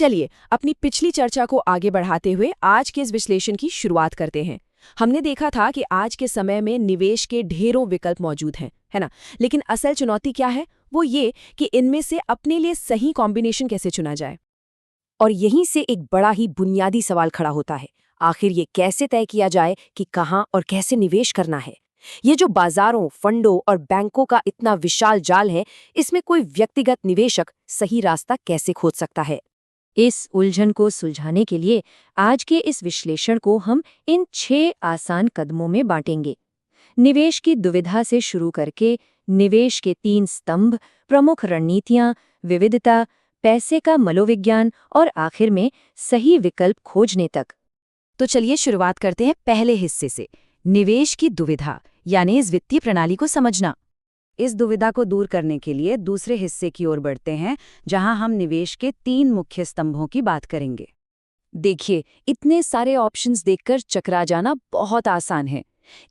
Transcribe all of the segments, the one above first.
चलिए अपनी पिछली चर्चा को आगे बढ़ाते हुए आज के इस विश्लेषण की शुरुआत करते हैं। हमने देखा था कि आज के समय में निवेश के ढेरों विकल्प मौजूद हैं, है ना? लेकिन असल चुनौती क्या है? वो ये कि इनमें से अपने लिए सही कॉम्बिनेशन कैसे चुना जाए। और यहीं से एक बड़ा ही बुनियादी सवाल खड़ा होता है, आखिर ये कैसे तय किया जाए कि कहाँ और कैसे निवेश करना है। ये जो बाजारों, फंडों और बैंकों का इतना विशाल जाल है, इसमें कोई व्यक्तिगत निवेशक सही रास्ता कैसे खोज सकता है? इस उलझन को सुलझाने के लिए आज के इस विश्लेषण को हम इन 6 आसान कदमों में बांटेंगे। निवेश की दुविधा से शुरू करके निवेश के 3 स्तंभ, प्रमुख रणनीतियां, विविधता, पैसे का मनोविज्ञान और आखिर में सही विकल्प खोजने तक। तो चलिए शुरुआत करते हैं पहले हिस्से से, निवेश की दुविधा यानी इस वित्तीय प्रणाली को समझना। इस दुविधा को दूर करने के लिए दूसरे हिस्से की ओर बढ़ते हैं, जहां हम निवेश के 3 मुख्य स्तंभों की बात करेंगे। देखिए, इतने सारे ऑप्शंस देखकर चकरा जाना बहुत आसान है।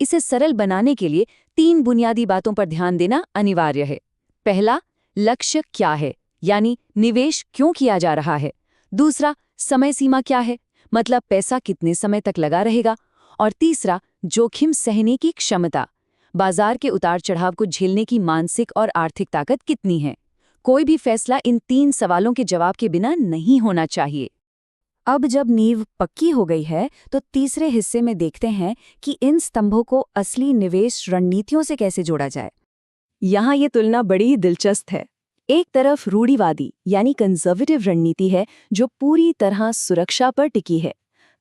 इसे सरल बनाने के लिए 3 बुनियादी बातों पर ध्यान देना अनिवार्य है। पहला, लक्ष्य क्या है, यानी निवेश क्यों किया जा रहा है। दूसरा, समय सीमा क्या है, मतलब पैसा कितने समय तक लगा रहेगा। और तीसरा, जोखिम सहने की क्षमता, बाजार के उतार चढ़ाव को झेलने की मानसिक और आर्थिक ताकत कितनी है। कोई भी फैसला इन 3 सवालों के जवाब के बिना नहीं होना चाहिए। अब जब नींव पक्की हो गई है, तो तीसरे हिस्से में देखते हैं कि इन स्तंभों को असली निवेश रणनीतियों से कैसे जोड़ा जाए। यहाँ ये तुलना बड़ी ही दिलचस्प है। एक तरफ रूढ़िवादी यानी कंजर्वेटिव रणनीति है, जो पूरी तरह सुरक्षा पर टिकी है,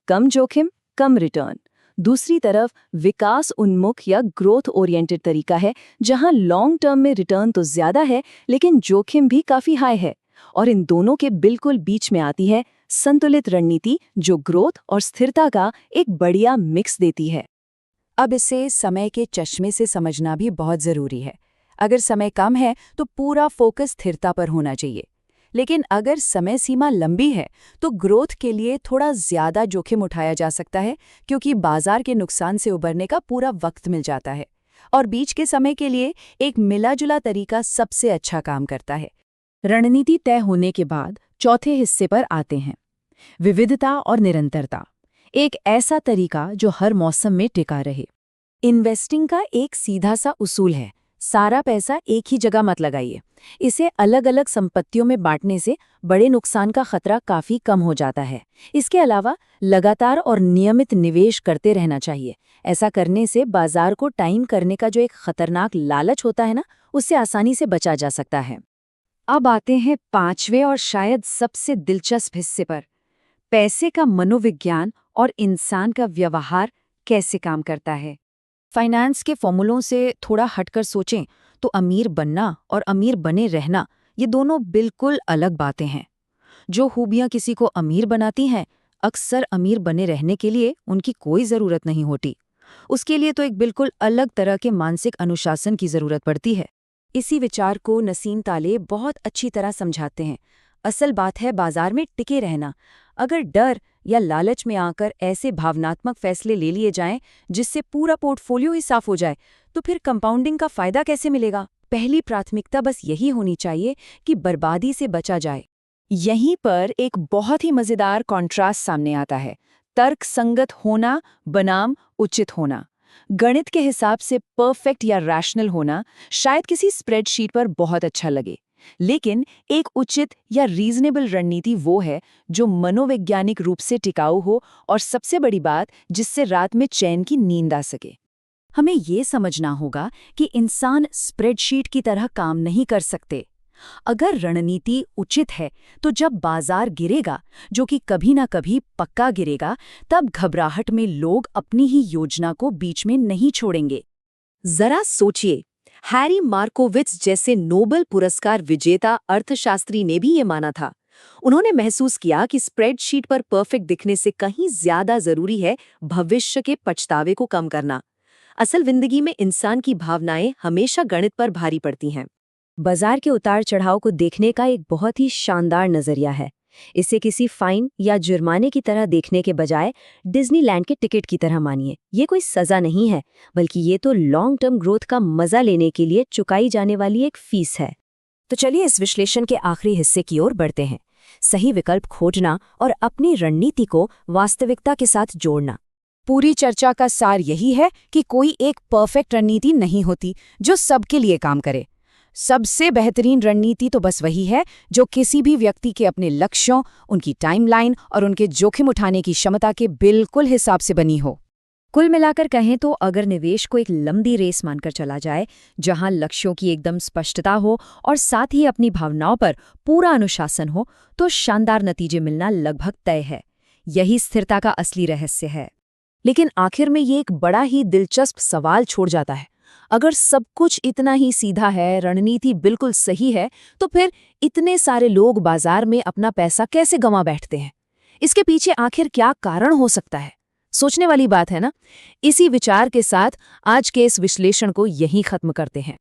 कम जोखिम कम रिटर्न। दूसरी तरफ विकास उन्मुख या ग्रोथ ओरिएंटेड तरीका है, जहां लॉन्ग टर्म में रिटर्न तो ज्यादा है लेकिन जोखिम भी काफी हाई है। और इन दोनों के बिल्कुल बीच में आती है संतुलित रणनीति, जो ग्रोथ और स्थिरता का एक बढ़िया मिक्स देती है। अब इसे समय के चश्मे से समझना भी बहुत जरूरी है। अगर समय कम है तो पूरा फोकस स्थिरता पर होना चाहिए, लेकिन अगर समय सीमा लंबी है तो ग्रोथ के लिए थोड़ा ज्यादा जोखिम उठाया जा सकता है, क्योंकि बाजार के नुकसान से उबरने का पूरा वक्त मिल जाता है। और बीच के समय के लिए एक मिला-जुला तरीका सबसे अच्छा काम करता है। रणनीति तय होने के बाद चौथे हिस्से पर आते हैं, विविधता और निरंतरता। एक ऐसा तरीका जो हर मौसम में टिका रहे। इन्वेस्टिंग का एक सीधा सा उसूल है, सारा पैसा एक ही जगह मत लगाइए। इसे अलग अलग संपत्तियों में बांटने से बड़े नुकसान का खतरा काफी कम हो जाता है। इसके अलावा लगातार और नियमित निवेश करते रहना चाहिए। ऐसा करने से बाजार को टाइम करने का जो एक खतरनाक लालच होता है ना, उससे आसानी से बचा जा सकता है। अब आते हैं 5वें और शायद सबसे दिलचस्प हिस्से पर, पैसे का मनोविज्ञान और इंसान का व्यवहार कैसे काम करता है। फाइनेंस के फॉर्मूलों से थोड़ा हटकर सोचें तो अमीर बनना और अमीर बने रहना, ये दोनों बिल्कुल अलग बातें हैं। जो खूबियां किसी को अमीर बनाती हैं, अक्सर अमीर बने रहने के लिए उनकी कोई ज़रूरत नहीं होती। उसके लिए तो एक बिल्कुल अलग तरह के मानसिक अनुशासन की ज़रूरत पड़ती है। इसी विचार को नसीम तालेब बहुत अच्छी तरह समझाते हैं। असल बात है बाजार में टिके रहना। अगर डर या लालच में आकर ऐसे भावनात्मक फैसले ले लिए जाएं जिससे पूरा पोर्टफोलियो ही साफ हो जाए, तो फिर कंपाउंडिंग का फायदा कैसे मिलेगा। पहली प्राथमिकता बस यही होनी चाहिए कि बर्बादी से बचा जाए। यहीं पर एक बहुत ही मजेदार कॉन्ट्रास्ट सामने आता है, तर्क संगत होना बनाम उचित होना। गणित के हिसाब से परफेक्ट या रैशनल होना शायद किसी स्प्रेडशीट पर बहुत अच्छा लगे, लेकिन एक उचित या रीजनेबल रणनीति वो है जो मनोवैज्ञानिक रूप से टिकाऊ हो और सबसे बड़ी बात, जिससे रात में चैन की नींद आ सके। हमें ये समझना होगा कि इंसान स्प्रेडशीट की तरह काम नहीं कर सकते। अगर रणनीति उचित है तो जब बाजार गिरेगा, जो कि कभी ना कभी पक्का गिरेगा, तब घबराहट में लोग अपनी ही योजना को बीच में नहीं छोड़ेंगे। जरा सोचिए, हैरी मार्कोविट्ज जैसे नोबेल पुरस्कार विजेता अर्थशास्त्री ने भी ये माना था। उन्होंने महसूस किया कि स्प्रेडशीट पर परफेक्ट दिखने से कहीं ज्यादा जरूरी है भविष्य के पछतावे को कम करना। असल जिंदगी में इंसान की भावनाएं हमेशा गणित पर भारी पड़ती हैं। बाजार के उतार चढ़ाव को देखने का एक बहुत ही शानदार नजरिया है। इसे किसी फाइन या जुर्माने की तरह देखने के बजाय डिज्नीलैंड के टिकट की तरह मानिए। ये कोई सजा नहीं है, बल्कि ये तो लॉन्ग टर्म ग्रोथ का मजा लेने के लिए चुकाई जाने वाली एक फीस है। तो चलिए इस विश्लेषण के आखिरी हिस्से की ओर बढ़ते हैं। सही विकल्प खोजना और अपनी रणनीति को वास्तविकता के साथ जोड़ना। पूरी चर्चा का सार यही है कि कोई एक परफेक्ट रणनीति नहीं होती जो सबके लिए काम करे। सबसे बेहतरीन रणनीति तो बस वही है जो किसी भी व्यक्ति के अपने लक्ष्यों, उनकी टाइमलाइन और उनके जोखिम उठाने की क्षमता के बिल्कुल हिसाब से बनी हो। कुल मिलाकर कहें तो अगर निवेश को एक लंबी रेस मानकर चला जाए, जहां लक्ष्यों की एकदम स्पष्टता हो और साथ ही अपनी भावनाओं पर पूरा अनुशासन हो, तो शानदार नतीजे मिलना लगभग तय है। यही स्थिरता का असली रहस्य है। लेकिन आखिर में ये एक बड़ा ही दिलचस्प सवाल छोड़ जाता है। अगर सब कुछ इतना ही सीधा है, रणनीति बिल्कुल सही है, तो फिर इतने सारे लोग बाजार में अपना पैसा कैसे गंवा बैठते हैं? इसके पीछे आखिर क्या कारण हो सकता है? सोचने वाली बात है ना? इसी विचार के साथ आज के इस विश्लेषण को यहीं खत्म करते हैं।